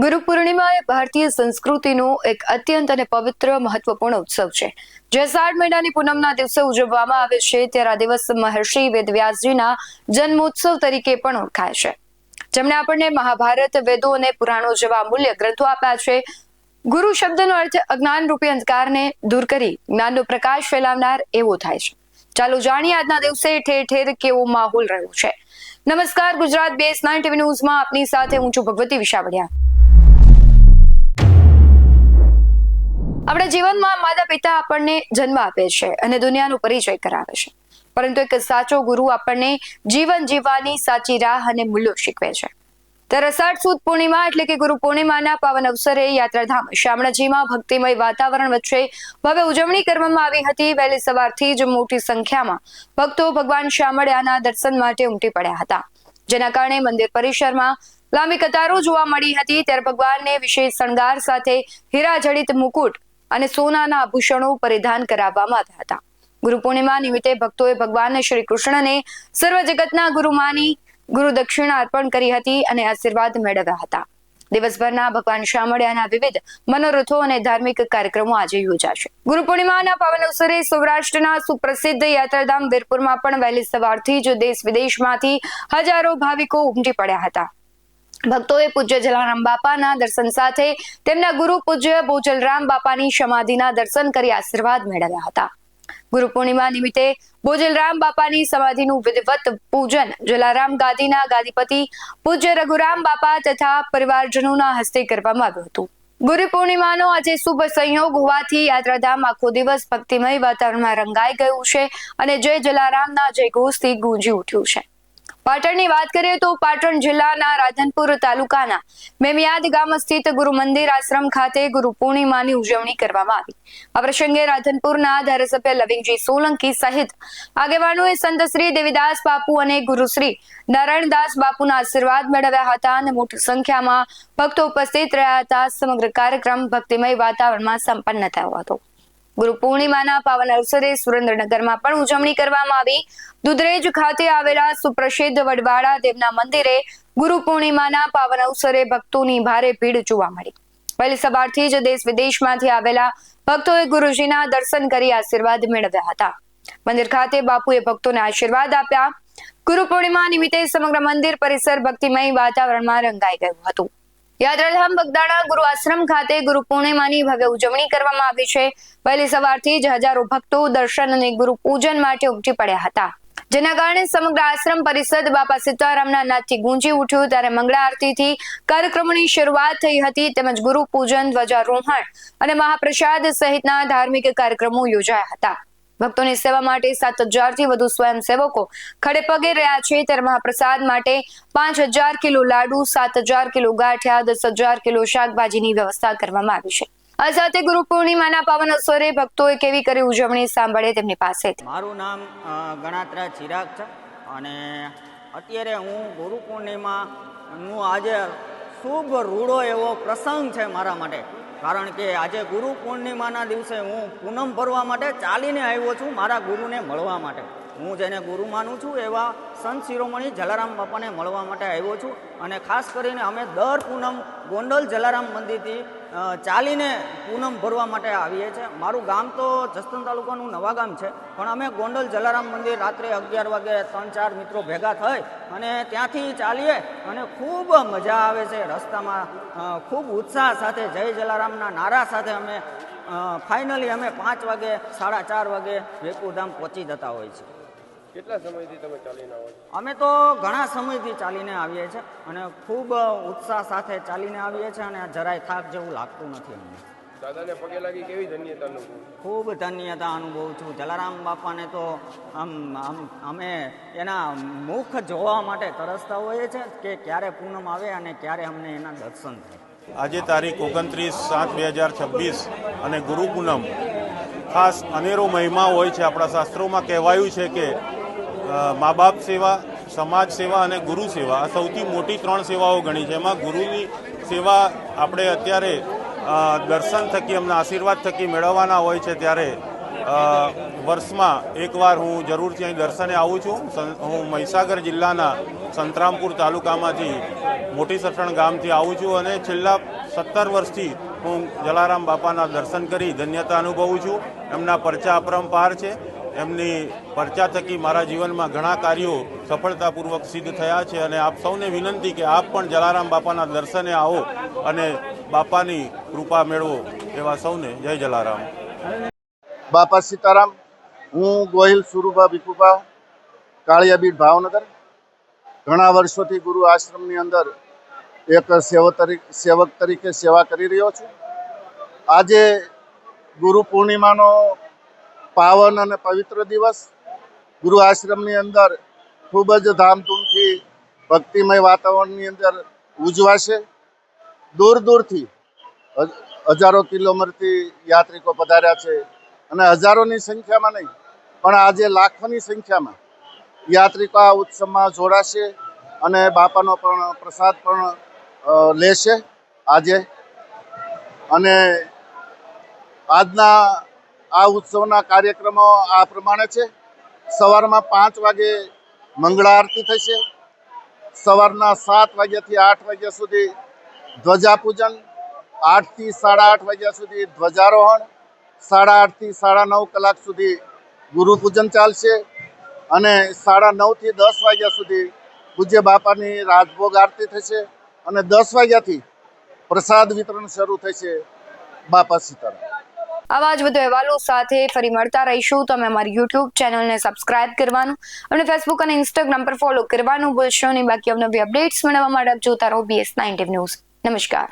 ગુરુ પૂર્ણિમા એ ભારતીય સંસ્કૃતિનો એક અત્યંત અને પવિત્ર મહત્વપૂર્ણ ઉત્સવ છે, જે અષાઢ મહિનાની પૂનમના દિવસે ઉજવવામાં આવે છે. ત્યારે આ દિવસ મહર્ષિ વેદવ્યાસજીના જન્મોત્સવ તરીકે પણ ઓળખાય છે, જેમણે આપણને મહાભારત, વેદો અને પુરાણો જેવા અમૂલ્ય ગ્રંથો આપ્યા છે. ગુરુ શબ્દનો અર્થ અજ્ઞાન રૂપી અંધકારને દૂર કરી જ્ઞાનનો પ્રકાશ ફેલાવનાર એવો થાય છે. ચાલો જાણીએ આજના દિવસે ઠેર ઠેર કેવો માહોલ રહ્યો છે. નમસ્કાર, ગુજરાત BS9 TV ન્યૂઝમાં આપની સાથે હું છું ભગવતી વિશાવડિયા. આપણા જીવનમાં માતા પિતા આપણને જન્મ આપે છે અને દુનિયાનો પરિચય કરાવે છે, પરંતુ એક સાચો ગુરુ આપણને જીવન જીવવાની સાચી રાહ અને મૂલ્યો શીખવે છે. ત્યારે અષાઢ સુદ પૂર્ણિમા એટલે કે ગુરુ પૂર્ણિમાના પાવન અવસરે યાત્રાધામ શામળાજીમાં ભક્તિમય વાતાવરણ વચ્ચે ભવ્ય ઉજવણી કરવામાં આવી હતી. વહેલી સવારથી જ મોટી સંખ્યામાં ભક્તો ભગવાન શામળિયાના દર્શન માટે ઉમટી પડ્યા હતા, જેના કારણે મંદિર પરિસરમાં લાંબી કતારો જોવા મળી હતી. ત્યારે ભગવાનને વિશેષ શણગાર સાથે હીરાજડિત મુકુટ અને સોનાના આભૂષણો પરિધાન કરાવવામાં આવ્યા હતા. ગુરુ પૂર્ણિમા નિમિત્તે ભક્તોએ ભગવાન શ્રી કૃષ્ણને સર્વ જગતના ગુરુ માની ગુરુ દક્ષિણા અર્પણ કરી હતી અને આશીર્વાદ મેળવ્યા હતા. દિવસભરના ભગવાન શામળિયાના વિવિધ મનોરથો અને ધાર્મિક કાર્યક્રમો આજે યોજાશે. ગુરુ પૂર્ણિમાના પાવન અવસરે સૌરાષ્ટ્રના સુપ્રસિદ્ધ યાત્રાધામ વીરપુરમાં પણ વહેલી સવારથી જ દેશ વિદેશમાંથી હજારો ભાવિકો ઉમટી પડ્યા હતા. ભક્તોએ પૂજ્ય જલારામ બાપાના દર્શન સાથે તેમના ગુરુ પૂજ્ય બોજલરામ બાપાની સમાધિના દર્શન કરી આશીર્વાદ મેળવ્યા હતા. ગુરુ પૂર્ણિમા નિમિત્તે બોજલરામ બાપાની સમાધિનું વિધિવત પૂજન જલારામ ગાદીના ગાદીપતિ પૂજ્ય રઘુરામ બાપા તથા પરિવારજનોના હસ્તે કરવામાં આવ્યું હતું. ગુરુ પૂર્ણિમાનો આજે શુભ સંયોગ હોવાથી યાત્રાધામ આખો દિવસ ભક્તિમય વાતાવરણમાં રંગાઈ ગયું છે અને જય જલારામના જયઘોષથી ગુંજી ઉઠ્યું છે. પાટણની વાત કરીએ તો પાટણ જિલ્લાના રાધનપુર તાલુકાના મેમિયાદ ગામ સ્થિત ગુરુ મંદિર આશ્રમ ખાતે ગુરુ પૂર્ણિમાની ઉજવણી કરવામાં આવી. આ પ્રસંગે રાધનપુરના ધારાસભ્ય લવિંગજી સોલંકી સહિત આગેવાનોએ સંત શ્રી દેવીદાસ બાપુ અને ગુરુ શ્રી નારાયણદાસ બાપુના આશીર્વાદ મેળવ્યા હતા અને મોટી સંખ્યામાં ભક્તો ઉપસ્થિત રહ્યા હતા. સમગ્ર કાર્યક્રમ ભક્તિમય વાતાવરણમાં સંપન્ન થયો હતો. ગુરુ પૂર્ણિમાના પાવન અવસરે સુરેન્દ્રનગરમાં પણ ઉજવણી કરવામાં આવી. દુધરેજ ખાતે આવેલા સુપ્રસિદ્ધ વડવાળા દેવના મંદિરે ગુરુ પૂર્ણિમાના પાવન અવસરે ભક્તોની ભારે ભીડ જોવા મળી. વહેલી સવારથી જ દેશ વિદેશમાંથી આવેલા ભક્તોએ ગુરુજીના દર્શન કરી આશીર્વાદ મેળવ્યા હતા. મંદિર ખાતે બાપુએ ભક્તોને આશીર્વાદ આપ્યા. ગુરુ પૂર્ણિમા નિમિત્તે સમગ્ર મંદિર પરિસર ભક્તિમય વાતાવરણમાં રંગાઈ ગયું હતું. યાત્રાધામ બગદાણા ગુરુ આશ્રમ ખાતે ગુરુ પૂર્ણિમાની ભવ્ય ઉજવણી કરવામાં આવી છે. વહેલી સવારથી જ હજારો ભક્તો દર્શન અને ગુરુ પૂજન માટે ઉમટી પડ્યા હતા, જેના કારણે સમગ્ર આશ્રમ પરિસર બાપા સીતારામના નાદથી ગુંજી ઉઠ્યું. ત્યારે મંગળા આરતીથી કાર્યક્રમોની શરૂઆત થઈ હતી, તેમજ ગુરુ પૂજન, ધ્વજારોહણ અને મહાપ્રસાદ સહિતના ધાર્મિક કાર્યક્રમો યોજાયા હતા. ભક્તોની સેવા માટે 7,000 થી વધુ સ્વયંસેવકો ખડે પગે રહ્યા છે. ત્યારે મહાપ્રસાદ માટે 5,000 કિલો લાડુ, 7,000 કિલો ગાંઠિયા, 10,000 કિલો શાકભાજીની વ્યવસ્થા કરવામાં આવી છે. આ સાથે ગુરુ પૂર્ણિમાના પાવન અવસરે ભક્તોએ કેવી કરી ઉજવણી સાંભળે તેમની પાસેથી. મારું નામ ગણાત્રા ચિરાગ છે અને અત્યારે હું ગુરુ પૂર્ણિમાનું આજે શુભ રૂડો એવો પ્રસંગ છે મારા માટે, કારણ કે આજે ગુરુ પૂર્ણિમાના દિવસે હું પૂનમ ભરવા માટે ચાલીને આવ્યો છું મારા ગુરુને મળવા માટે. હું જેને ગુરુ માનું છું એવા સંત શિરોમણી જલારામ બાપાને મળવા માટે આવ્યો છું. અને ખાસ કરીને અમે દર પૂનમ ગોંડલ જલારામ મંદિરથી ચાલીને પૂનમ ભરવા માટે આવીએ છીએ. મારું ગામ તો જસદણ તાલુકાનું નવા ગામ છે, પણ અમે ગોંડલ જલારામ મંદિર રાત્રે 11 વાગે 3-4 મિત્રો ભેગા થઈ અને ત્યાંથી ચાલીએ અને ખૂબ મજા આવે છે. રસ્તામાં ખૂબ ઉત્સાહ સાથે જય જલારામના નારા સાથે અમે ફાઇનલી અમે 5 વાગે 4:30 વાગે વેકુધામ પહોંચી જતા હોય છે. કેટલા સમયથી તમે ચાલીને આવો છો? અમે તો ઘણા સમયથી ચાલીને આવીએ છીએ અને ખૂબ ઉત્સાહ સાથે ચાલીને આવીએ છીએ અને જરાય થાક જેવું લાગતું નથી અમને. દાદાને પગે લાગી કેવી ધન્યતા અનુભવ? ખૂબ ધન્યતા અનુભવું છું. જલારામ બાપાને તો અમે એના મુખ જોવા માટે તરસતા હોઈએ છીએ કે ક્યારે પૂનમ આવે અને ક્યારે અમને એના દર્શન થાય. આજે તારીખ 29/7/2026 અને ગુરુ પૂનમ ખાસ અનેરો મહિમા હોય છે. આપણા શાસ્ત્રોમાં કહેવાયું છે કે મા બાપ સેવા, સમાજ સેવા અને ગુરુ સેવા આ સૌથી મોટી 3 સેવાઓ ગણી છે. એમાં ગુરુની સેવા આપણે અત્યારે દર્શન થકી, એમના આશીર્વાદ થકી મેળવવાના હોય છે. ત્યારે વર્ષમાં એકવાર હું જરૂરથી અહીં દર્શને આવું છું. હું મહીસાગર જિલ્લાના સંતરામપુર તાલુકામાંથી મોટી સઠણ ગામથી આવું છું અને છેલ્લા 17 વર્ષથી હું જલારામ બાપાના દર્શન કરી ધન્યતા અનુભવું છું. એમના પરચા અપરંપાર છે. એમની પરચા થકી મારા જીવનમાં ઘણા કાર્યો સફળતાપૂર્વક સિદ્ધ થયા છે અને આપ સૌને વિનંતી કે આપ પણ જલારામ બાપાના દર્શને આવો અને બાપાની કૃપા મેળવો. એવા સૌને જય જલારામ. બાપા સીતારામ. હું ગોહિલ સુરુભા ભીખુભા, કાળિયાબીડ, ભાવનગર. ઘણા વર્ષોથી ગુરુ આશ્રમની અંદર એક સેવક તરીકે સેવા કરી રહ્યો છું. આજે ગુરુ પૂર્ણિમાનો પાવન અને પવિત્ર દિવસ ગુરુ આશ્રમની અંદર ખૂબ જ ધામધૂમથી ભક્તિમય વાતાવરણની અંદર ઉજવાશે. દૂર દૂરથી હજારો કિલોમીટરથી યાત્રિકો પધાર્યા છે અને હજારોની સંખ્યામાં નહીં પણ આજે લાખોની સંખ્યામાં યાત્રિકો આ ઉત્સવમાં જોડાશે અને બાપાનો પણ પ્રસાદ પણ લેશે આજે. અને આજના આ ઉત્સવના કાર્યક્રમો આ પ્રમાણે છે. સવારમાં 5 વાગે મંગળા આરતી થશે. સવારના 7 વાગ્યાથી 8 વાગ્યા સુધી ધ્વજાપૂજન, 8 થી 8:30 વાગ્યા સુધી ધ્વજારોહણ, 8:30 થી 9:30 કલાક સુધી ગુરુ પૂજન ચાલશે અને 9:30 થી 10 વાગ્યા સુધી પૂજ્ય બાપાની રાજભોગ આરતી થશે અને 10 વાગ્યાથી પ્રસાદ વિતરણ શરૂ થશે. બાપા સીતારામ. આવા જ વધુ અહેવાલો સાથે ફરી મળતા રહીશું. તમે અમારી યુટ્યુબ ચેનલને સબસ્ક્રાઇબ કરવાનું અને ફેસબુક અને ઇન્સ્ટાગ્રામ પર ફોલો કરવાનું ભૂલશો નહીં. બાકી અવનવી અપડેટ્સ મેળવવા માટે આપ જોતા રહો BS9 ન્યૂઝ. નમસ્કાર.